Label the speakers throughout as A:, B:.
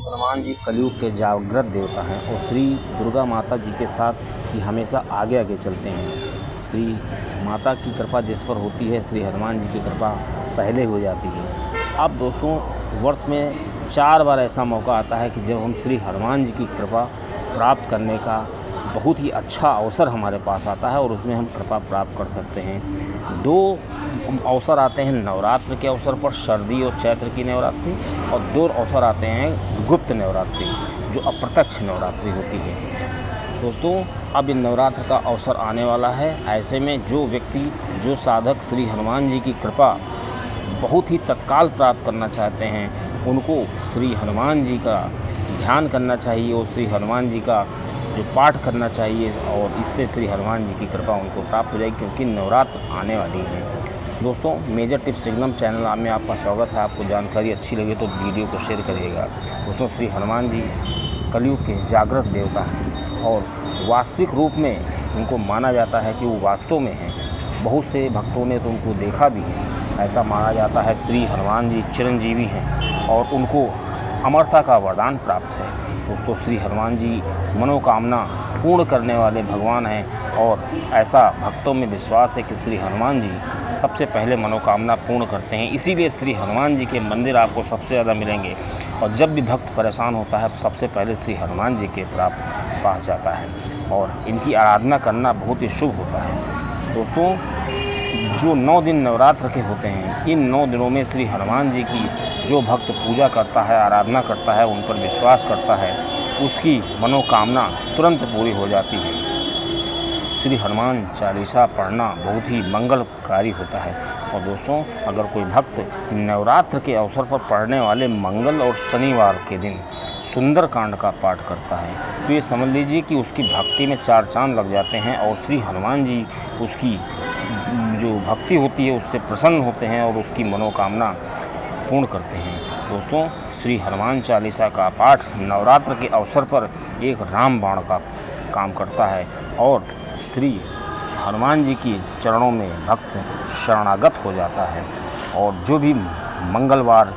A: हनुमान जी कलयुग के जागृत देवता हैं और श्री दुर्गा माता जी के साथ ही हमेशा आगे आगे चलते हैं। श्री माता की कृपा जिस पर होती है, श्री हनुमान जी की कृपा पहले हो जाती है। अब दोस्तों, वर्ष में 4 बार ऐसा मौका आता है कि जब हम श्री हनुमान जी की कृपा प्राप्त करने का बहुत ही अच्छा अवसर हमारे पास आता है और उसमें हम कृपा प्राप्त कर सकते हैं। 2 अवसर आते हैं नवरात्र के अवसर पर, सर्दी और चैत्र की नवरात्रि, और 2 अवसर आते हैं गुप्त नवरात्रि, जो अप्रत्यक्ष नवरात्रि होती है। दोस्तों, अब इन नवरात्र का अवसर आने वाला है। ऐसे में जो व्यक्ति, जो साधक श्री हनुमान जी की कृपा बहुत ही तत्काल प्राप्त करना चाहते हैं, उनको श्री हनुमान जी का ध्यान करना चाहिए और श्री हनुमान जी का जो पाठ करना चाहिए, और इससे श्री हनुमान जी की कृपा उनको प्राप्त हो जाएगी, क्योंकि नवरात्र आने वाली है। दोस्तों, मेजर टिप्स सिग्नम चैनल में आपका स्वागत है। आपको जानकारी अच्छी लगे तो वीडियो को शेयर करिएगा। दोस्तों, श्री हनुमान जी कलयुग के जागृत देवता हैं और वास्तविक रूप में उनको माना जाता है कि वो वास्तव में हैं। बहुत से भक्तों ने तो उनको देखा भी है। ऐसा माना जाता है श्री हनुमान जी चिरंजीवी हैं और उनको अमरता का वरदान प्राप्त है। दोस्तों, श्री हनुमान जी मनोकामना पूर्ण करने वाले भगवान हैं और ऐसा भक्तों में विश्वास है कि श्री हनुमान जी सबसे पहले मनोकामना पूर्ण करते हैं। इसीलिए श्री हनुमान जी के मंदिर आपको सबसे ज़्यादा मिलेंगे, और जब भी भक्त परेशान होता है तो सबसे पहले श्री हनुमान जी के पास जाता है और इनकी आराधना करना बहुत ही शुभ होता है। दोस्तों, जो 9 दिन नवरात्र के होते हैं, इन 9 दिनों में श्री हनुमान जी की जो भक्त पूजा करता है, आराधना करता है, उन पर विश्वास करता है, उसकी मनोकामना तुरंत पूरी हो जाती है। श्री हनुमान चालीसा पढ़ना बहुत ही मंगलकारी होता है। और दोस्तों, अगर कोई भक्त नवरात्र के अवसर पर पढ़ने वाले मंगल और शनिवार के दिन सुंदर कांड का पाठ करता है, तो ये समझ लीजिए कि उसकी भक्ति में 4 चांद लग जाते हैं और श्री हनुमान जी उसकी जो भक्ति होती है उससे प्रसन्न होते हैं और उसकी मनोकामना पूर्ण करते हैं। दोस्तों, श्री हनुमान चालीसा का पाठ नवरात्र के अवसर पर एक रामबाण का काम करता है और श्री हनुमान जी की चरणों में भक्त शरणागत हो जाता है। और जो भी मंगलवार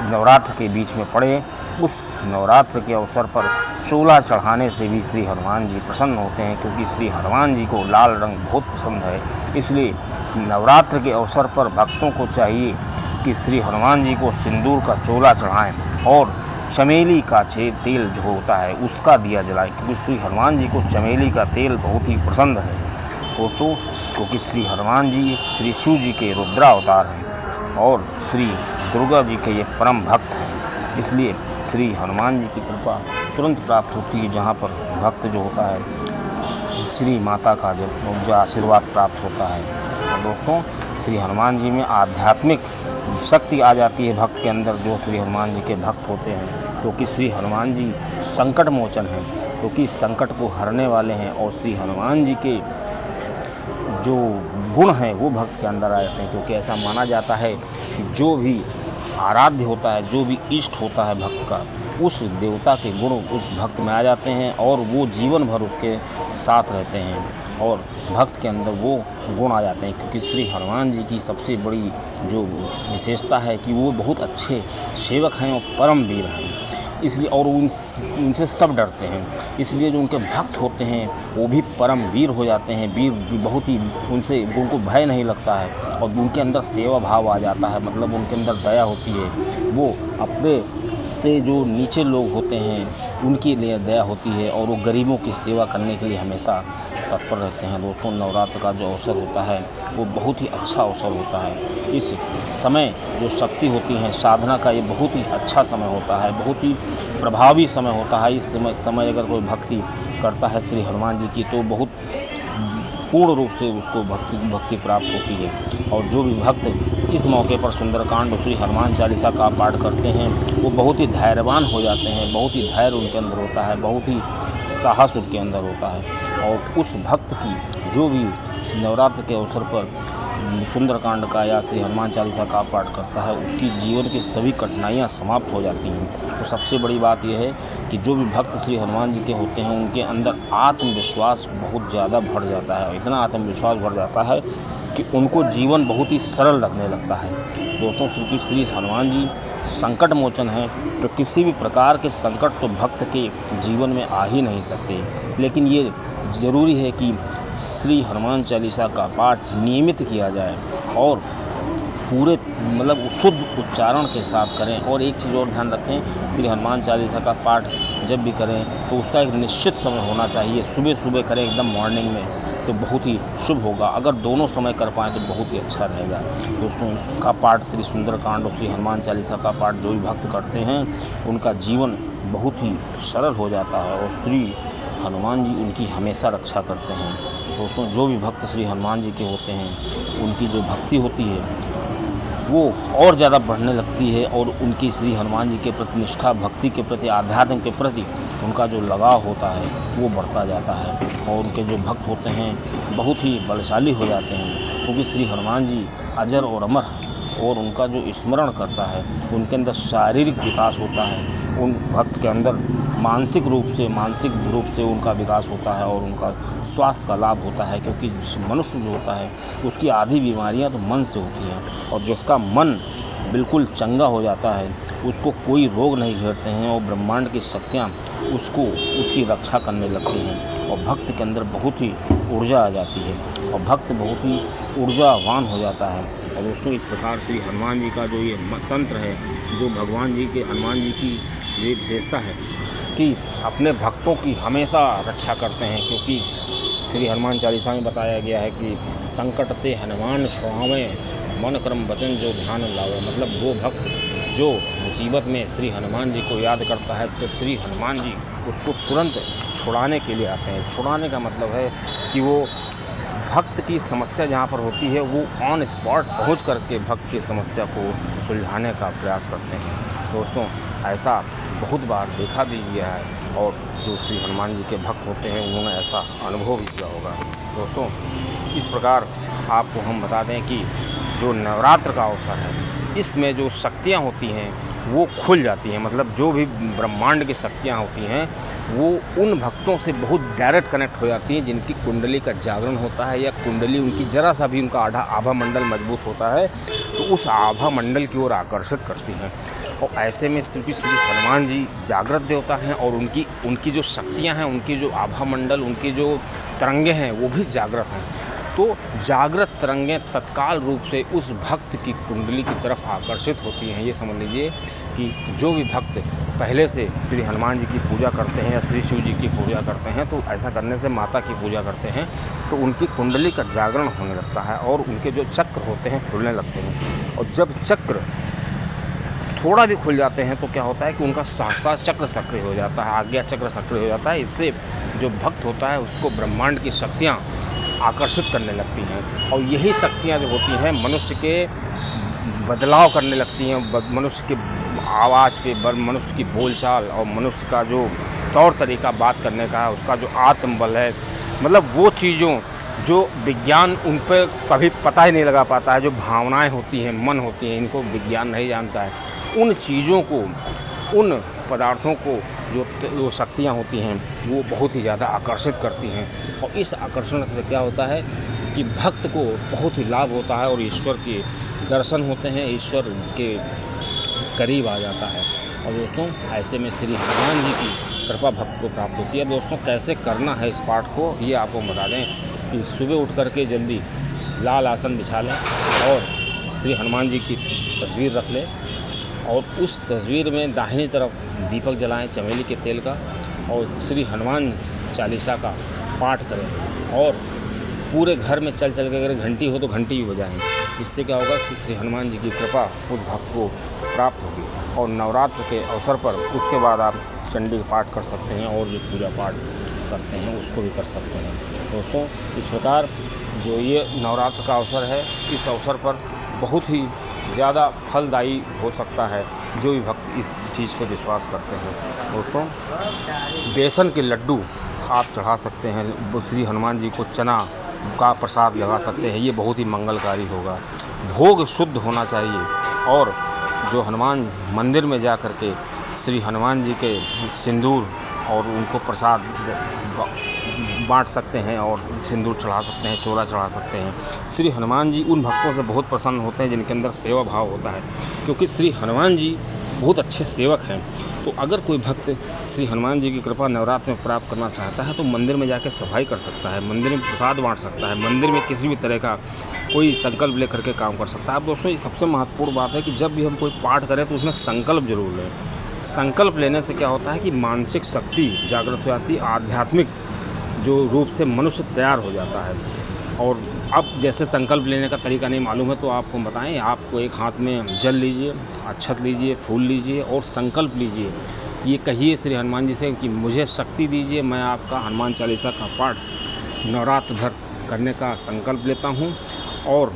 A: नवरात्र के बीच में पड़े, उस नवरात्र के अवसर पर चोला चढ़ाने से भी श्री हनुमान जी प्रसन्न होते हैं, क्योंकि श्री हनुमान जी को लाल रंग बहुत पसंद है। इसलिए नवरात्र के अवसर पर भक्तों को चाहिए कि श्री हनुमान जी को सिंदूर का चोला चढ़ाएं और चमेली का तेल जो होता है उसका दिया जलाएं, क्योंकि श्री हनुमान जी को चमेली का तेल बहुत ही पसंद है। दोस्तों, क्योंकि श्री हनुमान जी श्री शिव जी के रुद्रावतार हैं और श्री दुर्गा जी के ये परम भक्त हैं। इसलिए श्री हनुमान जी की कृपा तुरंत प्राप्त होती है, जहाँ पर भक्त जो होता है श्री माता का जो आशीर्वाद प्राप्त होता है। और दोस्तों, श्री हनुमान जी में आध्यात्मिक शक्ति आ जाती है भक्त के अंदर, जो श्री हनुमान जी के भक्त होते हैं, क्योंकि श्री हनुमान जी संकट मोचन हैं, क्योंकि संकट को हरने वाले हैं। और श्री हनुमान जी के जो गुण हैं वो भक्त के अंदर आ जाते हैं, क्योंकि ऐसा माना जाता है कि जो भी आराध्य होता है, जो भी इष्ट होता है भक्त का, उस देवता के गुण उस भक्त में आ जाते हैं और वो जीवन भर उसके साथ रहते हैं और भक्त के अंदर वो गुण आ जाते हैं। क्योंकि श्री हनुमान जी की सबसे बड़ी जो विशेषता है कि वो बहुत अच्छे सेवक हैं और परम वीर हैं, इसलिए और उनसे सब डरते हैं। इसलिए जो उनके भक्त होते हैं वो भी परम वीर हो जाते हैं। वीर बहुत ही उनको भय नहीं लगता है और उनके अंदर सेवा भाव आ जाता है, मतलब उनके अंदर दया होती है। वो अपने से जो नीचे लोग होते हैं उनके लिए दया होती है और वो गरीबों की सेवा करने के लिए हमेशा तत्पर रहते हैं। दोस्तों, नवरात्र का जो अवसर होता है वो बहुत ही अच्छा अवसर होता है। इस समय जो शक्ति होती है साधना का, ये बहुत ही अच्छा समय होता है, बहुत ही प्रभावी समय होता है। इस समय अगर कोई भक्ति करता है श्री हनुमान जी की, तो बहुत पूर्ण रूप से उसको भक्ति प्राप्त होती है। और जो भी भक्त इस मौके पर सुंदरकांड श्री हनुमान चालीसा का पाठ करते हैं, वो बहुत ही धैर्यवान हो जाते हैं, बहुत ही धैर्य उनके अंदर होता है, बहुत ही साहस उनके अंदर होता है। और उस भक्त की जो भी नवरात्र के अवसर पर सुंदरकांड का या श्री हनुमान चालीसा का पाठ करता है, उसकी जीवन की सभी कठिनाइयाँ समाप्त हो जाती हैं। तो सबसे बड़ी बात यह है कि जो भी भक्त श्री हनुमान जी के होते हैं, उनके अंदर आत्मविश्वास बहुत ज़्यादा बढ़ जाता है। इतना आत्मविश्वास बढ़ जाता है कि उनको जीवन बहुत ही सरल लगने लगता है। दोस्तों, श्री हनुमान जी संकट मोचन है, तो किसी भी प्रकार के संकट तो भक्त के जीवन में आ ही नहीं सकते। लेकिन ये ज़रूरी है कि श्री हनुमान चालीसा का पाठ नियमित किया जाए और पूरे शुद्ध उच्चारण के साथ करें। और एक चीज़ और ध्यान रखें, श्री हनुमान चालीसा का पाठ जब भी करें तो उसका एक निश्चित समय होना चाहिए। सुबह सुबह करें एकदम मॉर्निंग में, तो बहुत ही शुभ होगा। अगर दोनों समय कर पाएँ तो बहुत ही अच्छा रहेगा। दोस्तों, इसका पाठ श्री सुंदरकांड और श्री हनुमान चालीसा का पाठ जो भी भक्त करते हैं उनका जीवन बहुत ही सरल हो जाता है और श्री हनुमान जी उनकी हमेशा रक्षा करते हैं। दोस्तों, जो भी भक्त श्री हनुमान जी के होते हैं उनकी जो भक्ति होती है वो और ज़्यादा बढ़ने लगती है और उनकी श्री हनुमान जी के प्रति निष्ठा, भक्ति के प्रति, आध्यात्म के प्रति उनका जो लगाव होता है वो बढ़ता जाता है और उनके जो भक्त होते हैं बहुत ही बलशाली हो जाते हैं, क्योंकि श्री हनुमान जी अजर और अमर हैं और उनका जो स्मरण करता है उनके अंदर शारीरिक विकास होता है, उन भक्त के अंदर मानसिक रूप से उनका विकास होता है और उनका स्वास्थ्य का लाभ होता है। क्योंकि मनुष्य जो होता है उसकी आधी बीमारियां तो मन से होती हैं और जिसका मन बिल्कुल चंगा हो जाता है उसको कोई रोग नहीं घेरते हैं और ब्रह्मांड की शक्तियाँ उसकी रक्षा करने लगती हैं और भक्त के अंदर बहुत ही ऊर्जा आ जाती है और भक्त बहुत ही ऊर्जावान हो जाता है। और दोस्तों, इस प्रकार श्री हनुमान जी का जो ये तंत्र है, जो भगवान जी के हनुमान जी की ये विशेषता है कि अपने भक्तों की हमेशा रक्षा करते हैं। क्योंकि श्री हनुमान चालीसा में बताया गया है कि संकट ते हनुमान छुड़ावे, मन क्रम वचन जो ध्यान लावे। मतलब वो भक्त जो मुसीबत में श्री हनुमान जी को याद करता है तो श्री हनुमान जी उसको तुरंत छुड़ाने के लिए आते हैं। छुड़ाने का मतलब है कि वो भक्त की समस्या जहाँ पर होती है वो ऑन स्पॉट पहुँच करके भक्त की समस्या को सुलझाने का प्रयास करते हैं। दोस्तों, ऐसा बहुत बार देखा भी गया है और जो श्री हनुमान जी के भक्त होते हैं उन्होंने ऐसा अनुभव भी किया होगा। दोस्तों, इस प्रकार आपको हम बता दें कि जो नवरात्र का अवसर है इसमें जो शक्तियाँ होती हैं वो खुल जाती हैं। मतलब जो भी ब्रह्मांड की शक्तियाँ होती हैं वो उन भक्तों से बहुत डायरेक्ट कनेक्ट हो जाती हैं जिनकी कुंडली का जागरण होता है या कुंडली उनकी ज़रा सा भी उनका आभा मंडल मजबूत होता है तो उस आभा मंडल की ओर आकर्षित करती हैं। और ऐसे में श्री हनुमान जी जागृत देवता हैं और उनकी जो शक्तियां हैं, उनकी जो आभा मंडल, उनकी जो तरंगे हैं वो भी जागृत हैं। तो जागृत तरंगें तत्काल रूप से उस भक्त की कुंडली की तरफ आकर्षित होती हैं। ये समझ लीजिए कि जो भी भक्त पहले से श्री हनुमान जी की पूजा करते हैं या श्री शिव जी की पूजा करते हैं तो ऐसा करने से माता की पूजा करते हैं तो उनकी कुंडली का जागरण होने लगता है और उनके जो चक्र होते हैं खुलने लगते हैं। और जब चक्र थोड़ा भी खुल जाते हैं तो क्या होता है कि उनका सहसा चक्र सक्रिय हो जाता है, आज्ञा चक्र सक्रिय हो जाता है। इससे जो भक्त होता है उसको ब्रह्मांड की शक्तियाँ आकर्षित करने लगती हैं और यही शक्तियाँ जो होती हैं मनुष्य के बदलाव करने लगती हैं, मनुष्य के आवाज़ पे, मनुष्य की बोलचाल और मनुष्य का जो तौर तरीका बात करने का है, उसका जो आत्मबल है, मतलब वो चीज़ों जो विज्ञान उन पर कभी पता ही नहीं लगा पाता है, जो भावनाएं होती हैं, मन होती हैं, इनको विज्ञान नहीं जानता है, उन चीज़ों को, उन पदार्थों को जो शक्तियाँ होती हैं वो बहुत ही ज़्यादा आकर्षित करती हैं। और इस आकर्षण से क्या होता है कि भक्त को बहुत ही लाभ होता है और ईश्वर के दर्शन होते हैं, ईश्वर के करीब आ जाता है। और दोस्तों, ऐसे में श्री हनुमान जी की कृपा भक्त को प्राप्त होती है। दोस्तों, कैसे करना है इस पाठ को ये आपको बता दें कि सुबह उठ करके जल्दी लाल आसन बिछा लें और श्री हनुमान जी की तस्वीर रख लें और उस तस्वीर में दाहिनी तरफ दीपक जलाएं चमेली के तेल का और श्री हनुमान चालीसा का पाठ करें और पूरे घर में चल के अगर घंटी हो तो घंटी भी बजाएं। इससे क्या होगा कि श्री हनुमान जी की कृपा उस भक्त को प्राप्त होगी। और नवरात्र के अवसर पर उसके बाद आप चंडी का पाठ कर सकते हैं और जो पूजा पाठ करते हैं उसको भी कर सकते हैं। दोस्तों, इस प्रकार जो ये नवरात्र का अवसर है, इस अवसर पर बहुत ही ज़्यादा फलदायी हो सकता है जो भी भक्त इस चीज़ पर विश्वास करते हैं। दोस्तों, बेसन के लड्डू आप चढ़ा सकते हैं, श्री हनुमान जी को चना का प्रसाद लगा सकते हैं, ये बहुत ही मंगलकारी होगा। भोग शुद्ध होना चाहिए और जो हनुमान मंदिर में जा कर के श्री हनुमान जी के सिंदूर और उनको प्रसाद बांट सकते हैं और सिंदूर चढ़ा सकते हैं, चोला चढ़ा सकते हैं। श्री हनुमान जी उन भक्तों से बहुत प्रसन्न होते हैं जिनके अंदर सेवा भाव होता है, क्योंकि श्री हनुमान जी बहुत अच्छे सेवक हैं। तो अगर कोई भक्त श्री हनुमान जी की कृपा नवरात्र में प्राप्त करना चाहता है तो मंदिर में जाकर सफाई कर सकता है, मंदिर में प्रसाद बांट सकता है, मंदिर में किसी भी तरह का कोई संकल्प लेकर के काम कर सकता है। अब दोस्तों, ये सबसे महत्वपूर्ण बात है कि जब भी हम कोई पाठ करें तो उसमें संकल्प जरूर लें। संकल्प लेने से क्या होता है कि मानसिक शक्ति जागृत हो जाती है, आध्यात्मिक जो रूप से मनुष्य तैयार हो जाता है। और अब जैसे संकल्प लेने का तरीका नहीं मालूम है तो आपको बताएं, आपको एक हाथ में जल लीजिए, अक्षत लीजिए, फूल लीजिए और संकल्प लीजिए। ये कहिए श्री हनुमान जी से कि मुझे शक्ति दीजिए, मैं आपका हनुमान चालीसा का पाठ नवरात्र भर करने का संकल्प लेता हूँ। और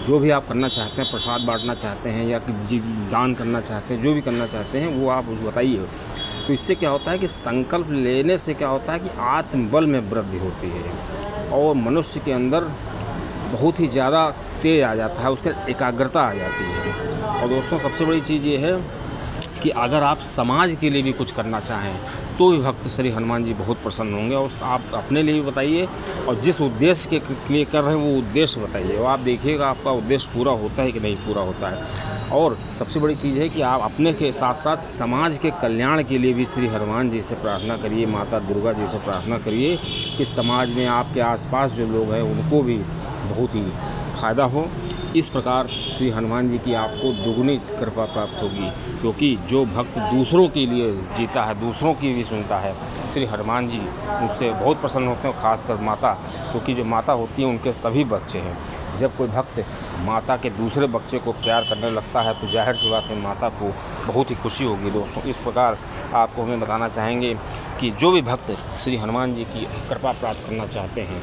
A: जो भी आप करना चाहते हैं, प्रसाद बांटना चाहते हैं या दान करना चाहते हैं, जो भी करना चाहते हैं वो आप बताइए। तो इससे क्या होता है कि संकल्प लेने से क्या होता है कि आत्मबल में वृद्धि होती है और मनुष्य के अंदर बहुत ही ज़्यादा तेज आ जाता है, उसके एकाग्रता आ जाती है। और दोस्तों, सबसे बड़ी चीज़ ये है कि अगर आप समाज के लिए भी कुछ करना चाहें तो भी भक्त श्री हनुमान जी बहुत प्रसन्न होंगे। और आप अपने लिए भी बताइए और जिस उद्देश्य के लिए कर रहे हैं वो उद्देश्य बताइए, और आप देखिएगा आपका उद्देश्य पूरा होता है कि नहीं पूरा होता है। और सबसे बड़ी चीज़ है कि आप अपने के साथ साथ समाज के कल्याण के लिए भी श्री हनुमान जी से प्रार्थना करिए, माता दुर्गा जी से प्रार्थना करिए कि समाज में आपके आसपास जो लोग हैं उनको भी बहुत ही फ़ायदा हो। इस प्रकार श्री हनुमान जी की आपको दुगनी कृपा प्राप्त होगी, क्योंकि जो भक्त दूसरों के लिए जीता है, दूसरों की भी सुनता है, श्री हनुमान जी उनसे बहुत प्रसन्न होते हैं। खासकर माता, क्योंकि जो माता होती है उनके सभी बच्चे हैं। जब कोई भक्त माता के दूसरे बच्चे को प्यार करने लगता है तो जाहिर सी बात है माता को बहुत ही खुशी होगी। दोस्तों, इस प्रकार आपको हमें बताना चाहेंगे कि जो भी भक्त श्री हनुमान जी की कृपा प्राप्त करना चाहते हैं